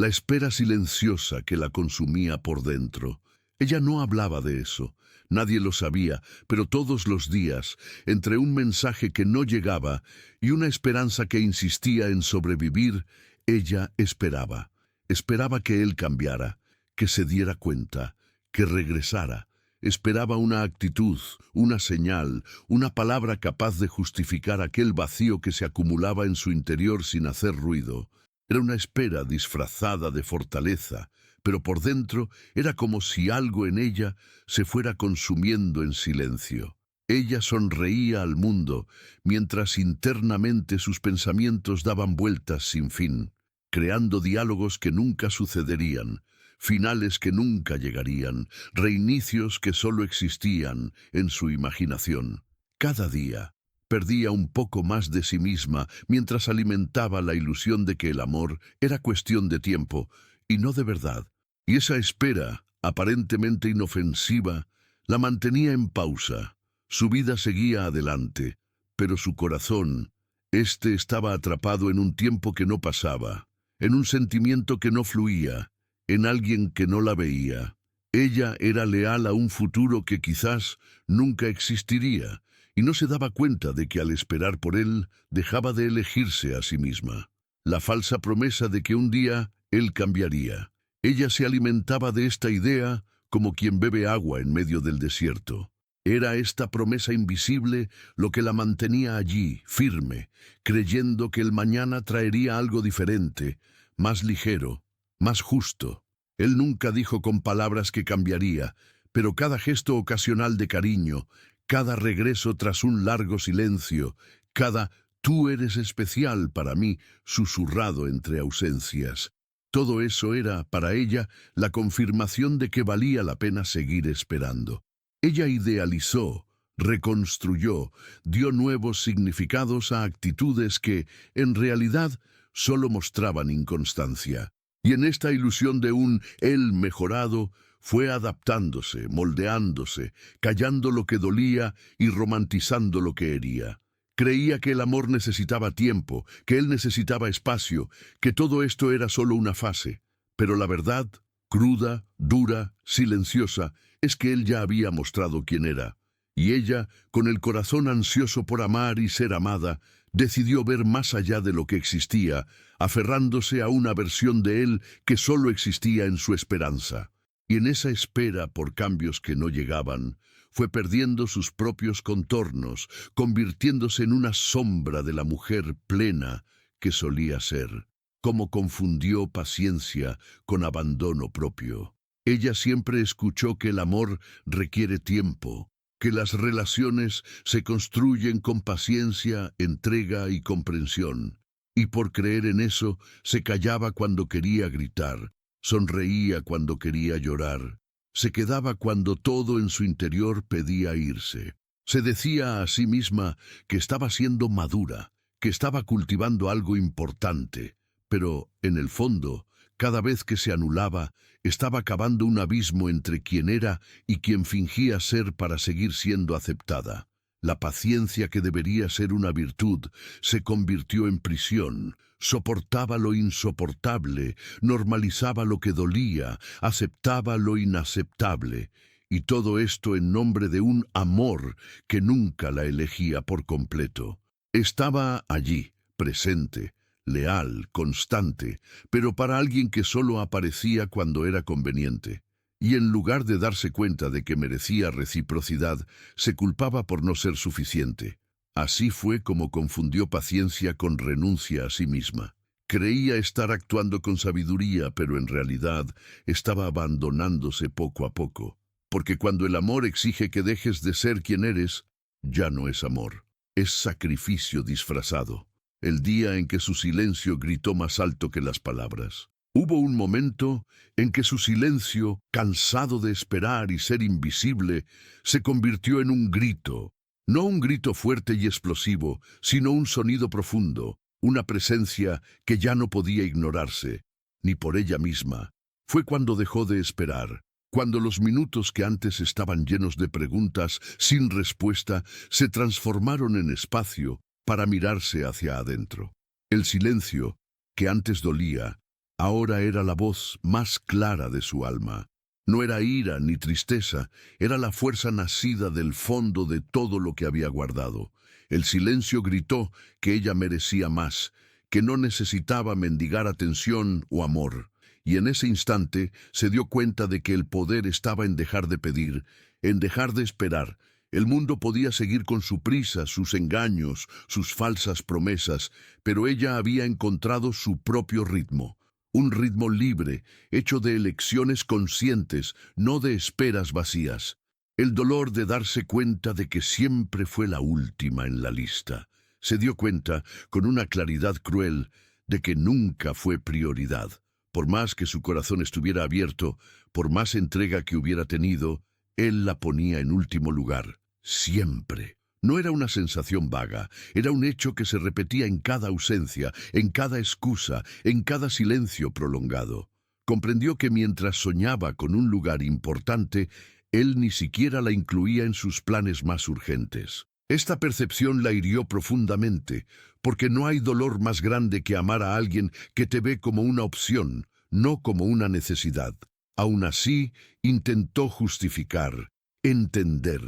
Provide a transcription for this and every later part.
la espera silenciosa que la consumía por dentro. Ella no hablaba de eso, nadie lo sabía, pero todos los días, entre un mensaje que no llegaba y una esperanza que insistía en sobrevivir, ella esperaba. Esperaba que él cambiara, que se diera cuenta, que regresara. Esperaba una actitud, una señal, una palabra capaz de justificar aquel vacío que se acumulaba en su interior sin hacer ruido. Era una espera disfrazada de fortaleza, pero por dentro era como si algo en ella se fuera consumiendo en silencio. Ella sonreía al mundo, mientras internamente sus pensamientos daban vueltas sin fin, creando diálogos que nunca sucederían, finales que nunca llegarían, reinicios que solo existían en su imaginación. Cada día perdía un poco más de sí misma mientras alimentaba la ilusión de que el amor era cuestión de tiempo y no de verdad. Y esa espera, aparentemente inofensiva, la mantenía en pausa. Su vida seguía adelante, pero su corazón, estaba atrapado en un tiempo que no pasaba, en un sentimiento que no fluía, en alguien que no la veía. Ella era leal a un futuro que quizás nunca existiría, y no se daba cuenta de que al esperar por él dejaba de elegirse a sí misma. La falsa promesa de que un día él cambiaría. Ella se alimentaba de esta idea como quien bebe agua en medio del desierto. Era esta promesa invisible lo que la mantenía allí, firme, creyendo que el mañana traería algo diferente, más ligero, más justo. Él nunca dijo con palabras que cambiaría, pero cada gesto ocasional de cariño, cada regreso tras un largo silencio, cada «tú eres especial para mí» susurrado entre ausencias. Todo eso era, para ella, la confirmación de que valía la pena seguir esperando. Ella idealizó, reconstruyó, dio nuevos significados a actitudes que, en realidad, solo mostraban inconstancia. Y en esta ilusión de un él mejorado, fue adaptándose, moldeándose, callando lo que dolía y romantizando lo que hería. Creía que el amor necesitaba tiempo, que él necesitaba espacio, que todo esto era solo una fase. Pero la verdad, cruda, dura, silenciosa, es que él ya había mostrado quién era. Y ella, con el corazón ansioso por amar y ser amada, decidió ver más allá de lo que existía, aferrándose a una versión de él que solo existía en su esperanza. Y en esa espera por cambios que no llegaban, fue perdiendo sus propios contornos, convirtiéndose en una sombra de la mujer plena que solía ser. Cómo confundió paciencia con abandono propio. Ella siempre escuchó que el amor requiere tiempo, que las relaciones se construyen con paciencia, entrega y comprensión. Y por creer en eso, se callaba cuando quería gritar, sonreía cuando quería llorar, se quedaba cuando todo en su interior pedía irse. Se decía a sí misma que estaba siendo madura, que estaba cultivando algo importante, pero, en el fondo, cada vez que se anulaba, estaba cavando un abismo entre quien era y quien fingía ser para seguir siendo aceptada. La paciencia que debería ser una virtud se convirtió en prisión, soportaba lo insoportable, normalizaba lo que dolía, aceptaba lo inaceptable, y todo esto en nombre de un amor que nunca la elegía por completo. Estaba allí, presente, leal, constante, pero para alguien que solo aparecía cuando era conveniente. Y en lugar de darse cuenta de que merecía reciprocidad, se culpaba por no ser suficiente. Así fue como confundió paciencia con renuncia a sí misma. Creía estar actuando con sabiduría, pero en realidad estaba abandonándose poco a poco. Porque cuando el amor exige que dejes de ser quien eres, ya no es amor, es sacrificio disfrazado. El día en que su silencio gritó más alto que las palabras. Hubo un momento en que su silencio, cansado de esperar y ser invisible, se convirtió en un grito. No un grito fuerte y explosivo, sino un sonido profundo, una presencia que ya no podía ignorarse, ni por ella misma. Fue cuando dejó de esperar, cuando los minutos que antes estaban llenos de preguntas sin respuesta se transformaron en espacio para mirarse hacia adentro. El silencio, que antes dolía, Ahora era la voz más clara de su alma. No era ira ni tristeza, era la fuerza nacida del fondo de todo lo que había guardado. El silencio gritó que ella merecía más, que no necesitaba mendigar atención o amor. Y en ese instante se dio cuenta de que el poder estaba en dejar de pedir, en dejar de esperar. El mundo podía seguir con su prisa, sus engaños, sus falsas promesas, pero ella había encontrado su propio ritmo. Un ritmo libre, hecho de elecciones conscientes, no de esperas vacías. El dolor de darse cuenta de que siempre fue la última en la lista. Se dio cuenta, con una claridad cruel, de que nunca fue prioridad. Por más que su corazón estuviera abierto, por más entrega que hubiera tenido, él la ponía en último lugar. Siempre. No era una sensación vaga, era un hecho que se repetía en cada ausencia, en cada excusa, en cada silencio prolongado. Comprendió que mientras soñaba con un lugar importante, él ni siquiera la incluía en sus planes más urgentes. Esta percepción la hirió profundamente, porque no hay dolor más grande que amar a alguien que te ve como una opción, no como una necesidad. Aún así, intentó justificar, entender,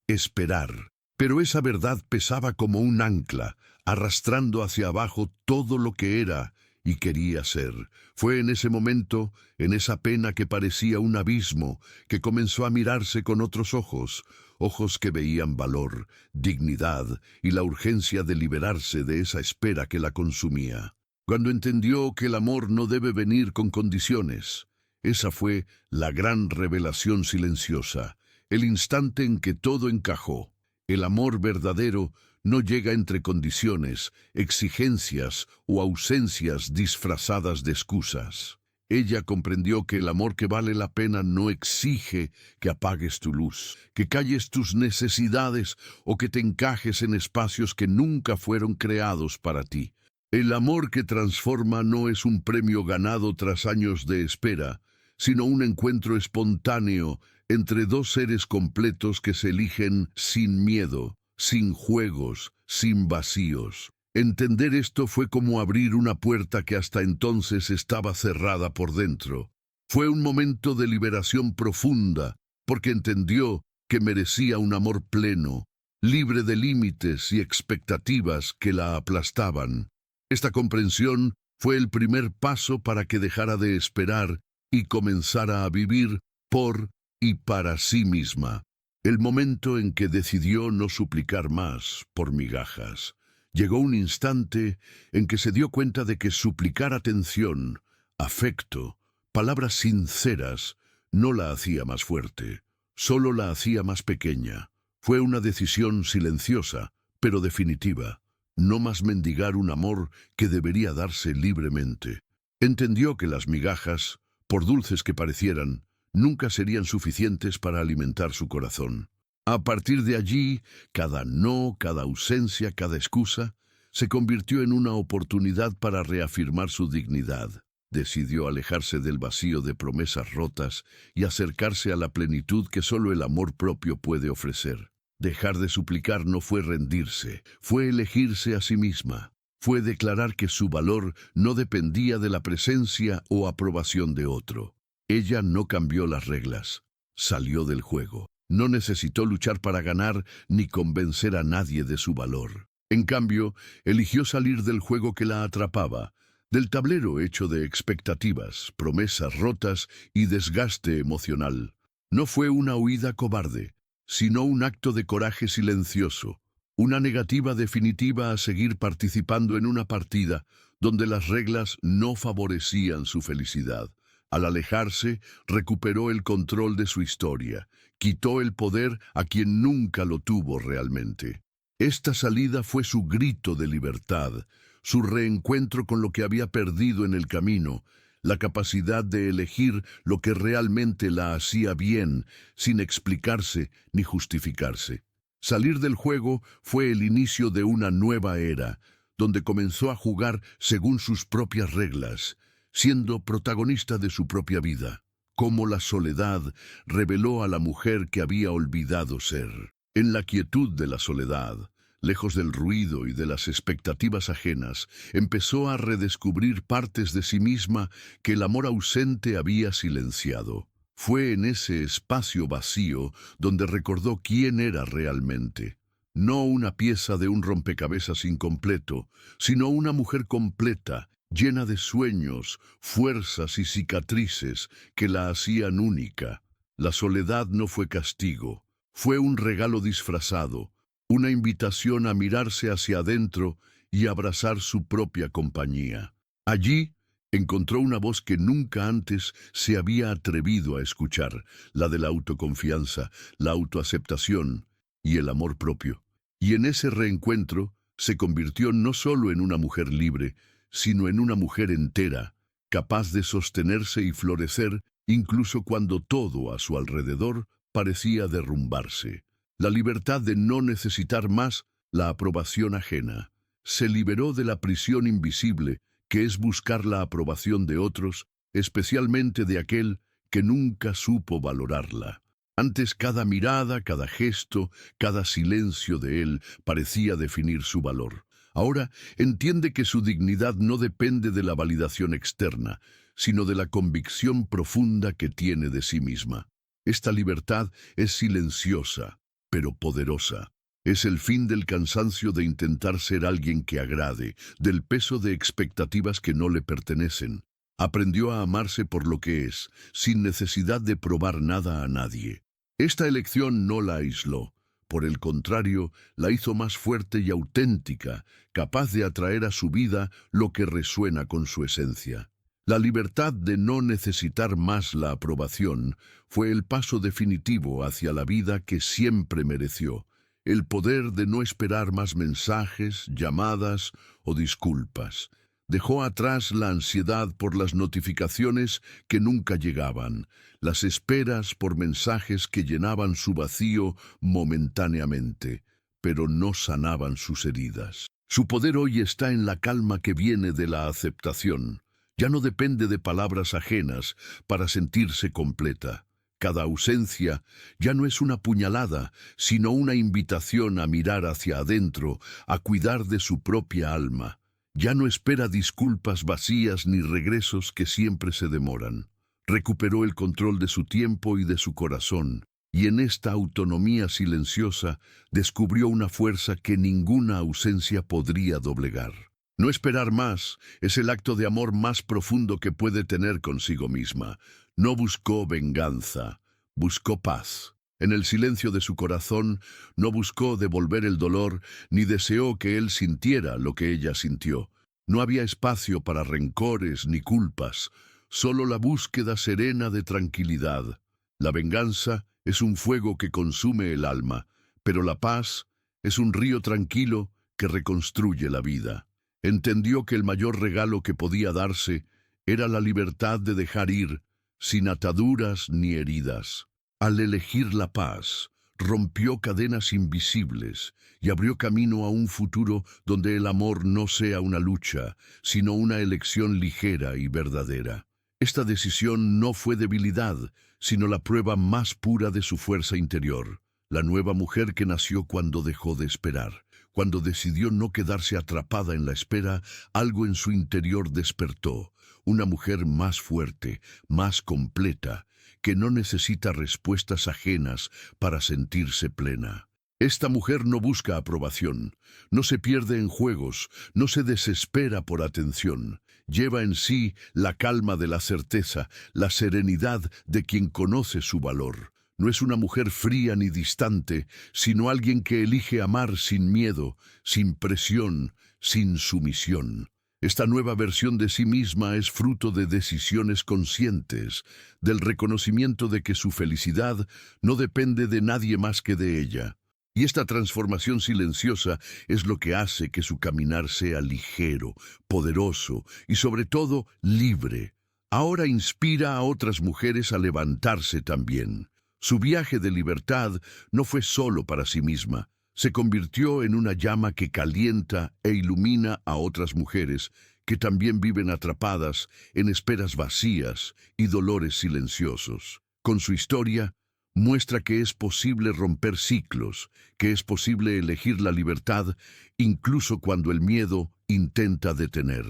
esperar. Pero esa verdad pesaba como un ancla, arrastrando hacia abajo todo lo que era y quería ser. Fue en ese momento, en esa pena que parecía un abismo, que comenzó a mirarse con otros ojos, ojos que veían valor, dignidad y la urgencia de liberarse de esa espera que la consumía. Cuando entendió que el amor no debe venir con condiciones, esa fue la gran revelación silenciosa, el instante en que todo encajó. El amor verdadero no llega entre condiciones, exigencias o ausencias disfrazadas de excusas. Ella comprendió que el amor que vale la pena no exige que apagues tu luz, que calles tus necesidades o que te encajes en espacios que nunca fueron creados para ti. El amor que transforma no es un premio ganado tras años de espera, sino un encuentro espontáneo entre dos seres completos que se eligen sin miedo, sin juegos, sin vacíos. Entender esto fue como abrir una puerta que hasta entonces estaba cerrada por dentro. Fue un momento de liberación profunda, porque entendió que merecía un amor pleno, libre de límites y expectativas que la aplastaban. Esta comprensión fue el primer paso para que dejara de esperar y comenzara a vivir por y para sí misma. El momento en que decidió no suplicar más por migajas. Llegó un instante en que se dio cuenta de que suplicar atención, afecto, palabras sinceras, no la hacía más fuerte, solo la hacía más pequeña. Fue una decisión silenciosa, pero definitiva. No más mendigar un amor que debería darse libremente. Entendió que las migajas, por dulces que parecieran, nunca serían suficientes para alimentar su corazón. A partir de allí, cada no, cada ausencia, cada excusa, se convirtió en una oportunidad para reafirmar su dignidad. Decidió alejarse del vacío de promesas rotas y acercarse a la plenitud que solo el amor propio puede ofrecer. Dejar de suplicar no fue rendirse, fue elegirse a sí misma. Fue declarar que su valor no dependía de la presencia o aprobación de otro. Ella no cambió las reglas, salió del juego. No necesitó luchar para ganar ni convencer a nadie de su valor. En cambio, eligió salir del juego que la atrapaba, del tablero hecho de expectativas, promesas rotas y desgaste emocional. No fue una huida cobarde, sino un acto de coraje silencioso, una negativa definitiva a seguir participando en una partida donde las reglas no favorecían su felicidad. Al alejarse, recuperó el control de su historia, quitó el poder a quien nunca lo tuvo realmente. Esta salida fue su grito de libertad, su reencuentro con lo que había perdido en el camino, la capacidad de elegir lo que realmente la hacía bien, sin explicarse ni justificarse. Salir del juego fue el inicio de una nueva era, donde comenzó a jugar según sus propias reglas, siendo protagonista de su propia vida. Cómo la soledad reveló a la mujer que había olvidado ser. En la quietud de la soledad, Lejos del ruido y de las expectativas ajenas, empezó a redescubrir partes de sí misma que el amor ausente había silenciado. Fue en ese espacio vacío donde recordó quién era realmente. No una pieza de un rompecabezas incompleto, sino una mujer completa, llena de sueños, fuerzas y cicatrices que la hacían única. La soledad no fue castigo, fue un regalo disfrazado, una invitación a mirarse hacia adentro y abrazar su propia compañía. Allí encontró una voz que nunca antes se había atrevido a escuchar, la de la autoconfianza, la autoaceptación y el amor propio. Y en ese reencuentro se convirtió no solo en una mujer libre, sino en una mujer entera, capaz de sostenerse y florecer incluso cuando todo a su alrededor parecía derrumbarse. La libertad de no necesitar más la aprobación ajena. Se liberó de la prisión invisible, que es buscar la aprobación de otros, especialmente de aquel que nunca supo valorarla. Antes cada mirada, cada gesto, cada silencio de él parecía definir su valor. Ahora entiende que su dignidad no depende de la validación externa, sino de la convicción profunda que tiene de sí misma. Esta libertad es silenciosa, pero poderosa. Es el fin del cansancio de intentar ser alguien que agrade, del peso de expectativas que no le pertenecen. Aprendió a amarse por lo que es, sin necesidad de probar nada a nadie. Esta elección no la aisló. Por el contrario, la hizo más fuerte y auténtica, capaz de atraer a su vida lo que resuena con su esencia. La libertad de no necesitar más la aprobación fue el paso definitivo hacia la vida que siempre mereció. El poder de no esperar más mensajes, llamadas o disculpas. Dejó atrás la ansiedad por las notificaciones que nunca llegaban, las esperas por mensajes que llenaban su vacío momentáneamente, pero no sanaban sus heridas. Su poder hoy está en la calma que viene de la aceptación. Ya no depende de palabras ajenas para sentirse completa. Cada ausencia ya no es una puñalada, sino una invitación a mirar hacia adentro, a cuidar de su propia alma. Ya no espera disculpas vacías ni regresos que siempre se demoran. Recuperó el control de su tiempo y de su corazón, y en esta autonomía silenciosa descubrió una fuerza que ninguna ausencia podría doblegar. No esperar más es el acto de amor más profundo que puede tener consigo misma. No buscó venganza, buscó paz. En el silencio de su corazón no buscó devolver el dolor ni deseó que él sintiera lo que ella sintió. No había espacio para rencores ni culpas, solo la búsqueda serena de tranquilidad. La venganza es un fuego que consume el alma, pero la paz es un río tranquilo que reconstruye la vida. Entendió que el mayor regalo que podía darse era la libertad de dejar ir, sin ataduras ni heridas. Al elegir la paz, rompió cadenas invisibles y abrió camino a un futuro donde el amor no sea una lucha, sino una elección ligera y verdadera. Esta decisión no fue debilidad, sino la prueba más pura de su fuerza interior, la nueva mujer que nació cuando dejó de esperar. Cuando decidió no quedarse atrapada en la espera, algo en su interior despertó, una mujer más fuerte, más completa, que no necesita respuestas ajenas para sentirse plena. Esta mujer no busca aprobación, no se pierde en juegos, no se desespera por atención. Lleva en sí la calma de la certeza, la serenidad de quien conoce su valor. No es una mujer fría ni distante, sino alguien que elige amar sin miedo, sin presión, sin sumisión. Esta nueva versión de sí misma es fruto de decisiones conscientes, del reconocimiento de que su felicidad no depende de nadie más que de ella. Y esta transformación silenciosa es lo que hace que su caminar sea ligero, poderoso y sobre todo libre. Ahora inspira a otras mujeres a levantarse también. Su viaje de libertad no fue solo para sí misma. Se convirtió en una llama que calienta e ilumina a otras mujeres que también viven atrapadas en esperas vacías y dolores silenciosos. Con su historia, Muestra que es posible romper ciclos, que es posible elegir la libertad incluso cuando el miedo intenta detener.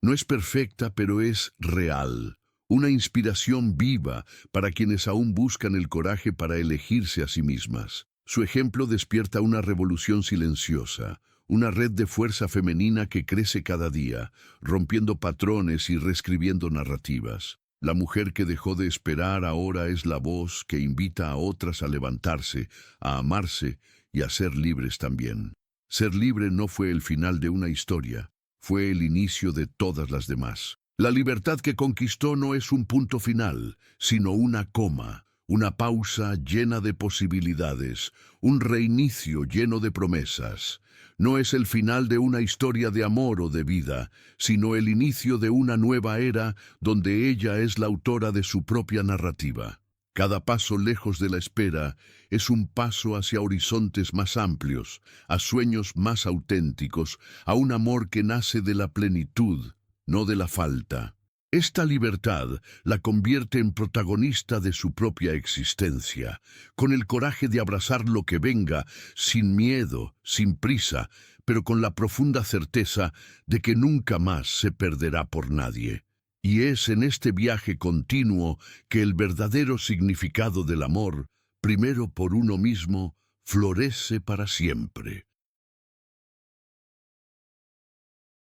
No es perfecta, pero es real. Una inspiración viva para quienes aún buscan el coraje para elegirse a sí mismas. Su ejemplo despierta una revolución silenciosa, una red de fuerza femenina que crece cada día, rompiendo patrones y reescribiendo narrativas. La mujer que dejó de esperar ahora es la voz que invita a otras a levantarse, a amarse y a ser libres también. Ser libre no fue el final de una historia, fue el inicio de todas las demás. La libertad que conquistó no es un punto final, sino una coma, una pausa llena de posibilidades, un reinicio lleno de promesas. No es el final de una historia de amor o de vida, sino el inicio de una nueva era donde ella es la autora de su propia narrativa. Cada paso lejos de la espera es un paso hacia horizontes más amplios, a sueños más auténticos, a un amor que nace de la plenitud, no de la falta. Esta libertad la convierte en protagonista de su propia existencia, con el coraje de abrazar lo que venga, sin miedo, sin prisa, pero con la profunda certeza de que nunca más se perderá por nadie. Y es en este viaje continuo que el verdadero significado del amor, primero por uno mismo, florece para siempre.